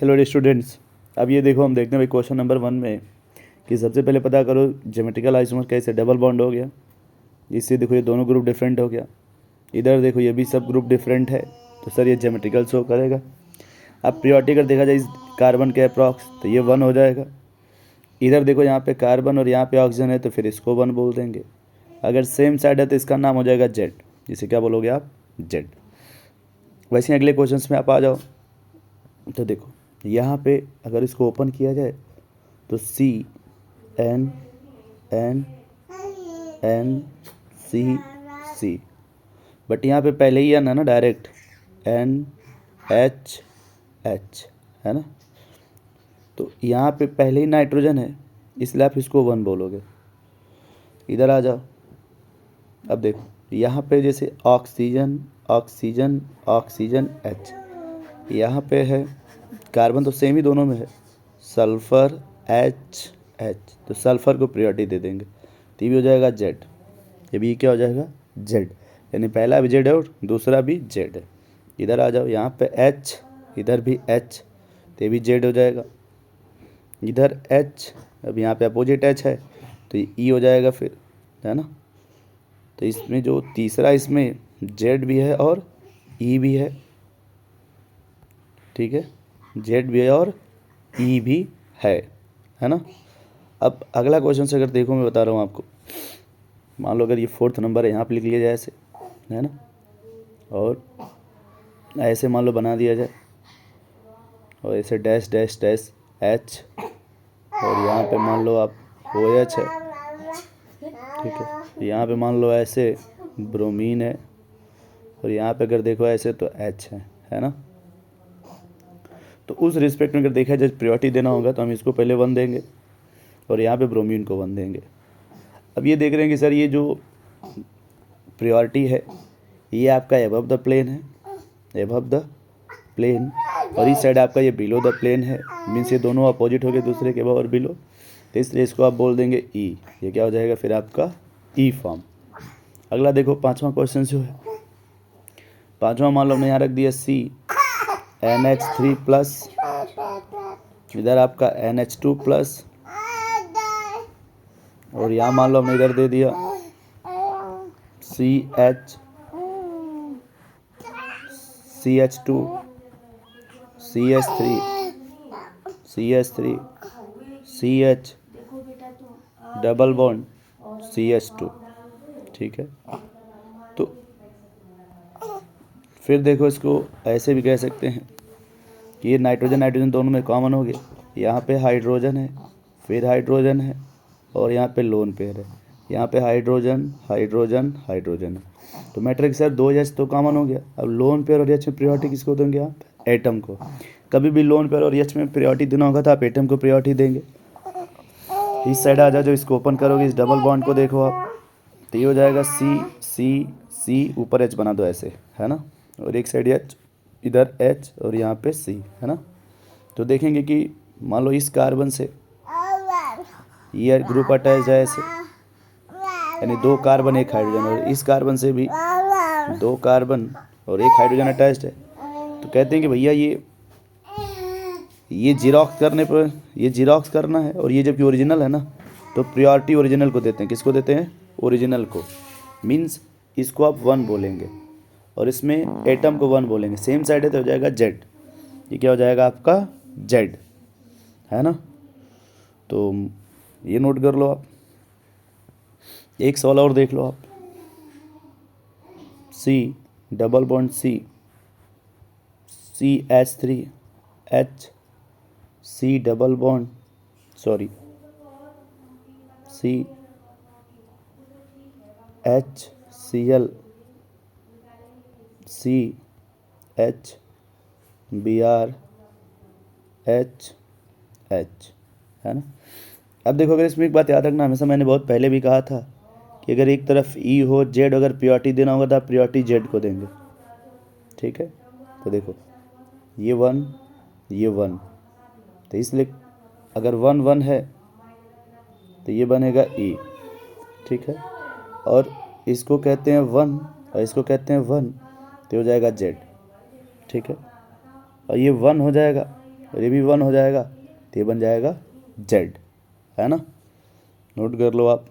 Hello students, अब ये देखो हम देखते हैं भाई क्वेश्चन नंबर 1 में कि सबसे पहले पता करो ज्योमेट्रिकल आइसोमर कैसे डबल बॉन्ड हो गया। इससे देखो ये दोनों ग्रुप डिफरेंट हो गया। इधर देखो ये भी सब ग्रुप डिफरेंट है, तो सर ये ज्योमेट्रिकल शो करेगा। अब प्रियोरिटी अगर देखा जाए इस कार्बन के अप्रॉक्स तो ये 1 हो जाएगा। इधर देखो यहाँ पे कार्बन और यहाँ पे ऑक्सीजन है तो फिर इसको 1 बोल देंगे। अगर सेम साइड है तो इसका नाम हो जाएगा जेड, जिसे क्या बोलोगे आप, जेड। वैसे ही अगले क्वेश्चंस में आप आ जाओ तो देखो यहाँ पे अगर इसको ओपन किया जाए तो C N N N C C, but यहाँ पे पहले ही एन है ना, डायरेक्ट एन एच एच है ना, तो यहाँ पे पहले ही नाइट्रोजन है इसलिए आप इसको 1 बोलोगे। इधर आ जाओ, अब देखो यहाँ पे जैसे ऑक्सीजन ऑक्सीजन ऑक्सीजन एच, यहाँ पे है कार्बन तो सेम ही दोनों में है, सल्फ़र एच एच, तो सल्फ़र को प्रायोरिटी दे देंगे तो ये भी हो जाएगा जेड। ये भी क्या हो जाएगा, जेड, यानी पहला भी जेड है और दूसरा भी जेड है। इधर आ जाओ, यहाँ पे एच, इधर भी एच, तो ये भी जेड हो जाएगा। इधर एच, अब यहाँ पे अपोजिट एच है तो ये ई हो जाएगा फिर, है ना। तो इसमें जो तीसरा इसमें जेड भी है और ई भी है, ठीक है, जेड भी है और ई भी है ना। अब अगला क्वेश्चन से अगर देखो, मैं बता रहा हूँ आपको, मान लो अगर ये 4th नंबर है, यहाँ पे लिख लिया जाए ऐसे, है ना, और ऐसे मान लो बना दिया जाए और ऐसे डैश डैश डैश एच, और यहाँ पे मान लो आप ओ एच है, ठीक है, यहाँ पे मान लो ऐसे ब्रोमीन है, और यहाँ पे अगर देखो ऐसे तो एच है ना। तो उस रिस्पेक्ट में अगर देखा जाए प्रायोरिटी देना होगा तो हम इसको पहले 1 देंगे और यहाँ पे ब्रोमीन को 1 देंगे। अब ये देख रहे हैं कि सर ये जो प्रायोरिटी है ये आपका एबव द प्लेन है, एबव द प्लेन, और इस साइड आपका ये बिलो द प्लेन है, मीन्स ये दोनों अपोजिट हो गए दूसरे के अबव और बिलो, तो इसलिए इसको आप बोल देंगे ई। ये क्या हो जाएगा फिर आपका ई फॉर्म। अगला देखो 5वां क्वेश्चन जो है, 5वां मान लो हमने यहाँ रख दिया सी NH3 प्लस, इधर आपका NH2 प्लस, और यहाँ मान लो हमने इधर दे दिया CH2 CH3 CH3 CH double bond CH2, ठीक है। तो फिर देखो इसको ऐसे भी कह सकते हैं कि ये नाइट्रोजन नाइट्रोजन दोनों में कॉमन हो गया, यहाँ पे हाइड्रोजन है, फिर हाइड्रोजन है, और यहाँ पे लोन पेयर है, यहाँ पे हाइड्रोजन हाइड्रोजन हाइड्रोजन है, तो मैट्रिक्स सर 2 एच तो कॉमन हो गया। अब लोन पेयर और एच में प्रायोरिटी किसको देंगे आप, एटम को। कभी भी लोन पेयर और एच में प्रायोरिटी देना होगा तो आप एटम को प्रायोरिटी देंगे। इस साइड आ जाओ, जो इसको ओपन करोगे इस डबल बॉन्ड को देखो आप, तो ये हो जाएगा सी सी सी, ऊपर एच बना दो ऐसे, है ना, और एक साइड एच, इधर एच और यहाँ पे सी, है ना। तो देखेंगे कि मान लो इस कार्बन से ये ग्रुप अटैच है ऐसे, यानी 2 कार्बन 1 हाइड्रोजन, और इस कार्बन से भी 2 कार्बन और 1 हाइड्रोजन अटैच्ड है। तो कहते हैं कि भैया ये जीरोक्स करने पर, ये जीरोक्स करना है, और ये जबकि ओरिजिनल है ना, तो प्रायोरिटी ओरिजिनल को देते हैं। किसको देते हैं, ओरिजिनल को, मीन्स इसको आप 1 बोलेंगे और इसमें एटम को 1 बोलेंगे। सेम साइड है तो हो जाएगा जेड, ये क्या हो जाएगा आपका जेड, है ना। तो ये नोट कर लो आप। एक सवाल और देख लो आप, C double bond CH3 H, C double bond CHCl CHBr H, है ना। अब देखो अगर इसमें एक बात याद रखना, हमेशा मैंने बहुत पहले भी कहा था कि अगर एक तरफ ई हो जेड, अगर प्रायोरिटी देना होगा तो आप प्रायोरिटी जेड को देंगे, ठीक है। तो देखो ये 1 ये 1, तो इसलिए अगर 1 1 है तो ये बनेगा ई, ठीक है, और इसको कहते हैं 1 और इसको कहते हैं 1, तो हो जाएगा जेड, ठीक है। और ये 1 हो जाएगा और ये भी 1 हो जाएगा तो ये बन जाएगा Z, है ना। नोट कर लो आप।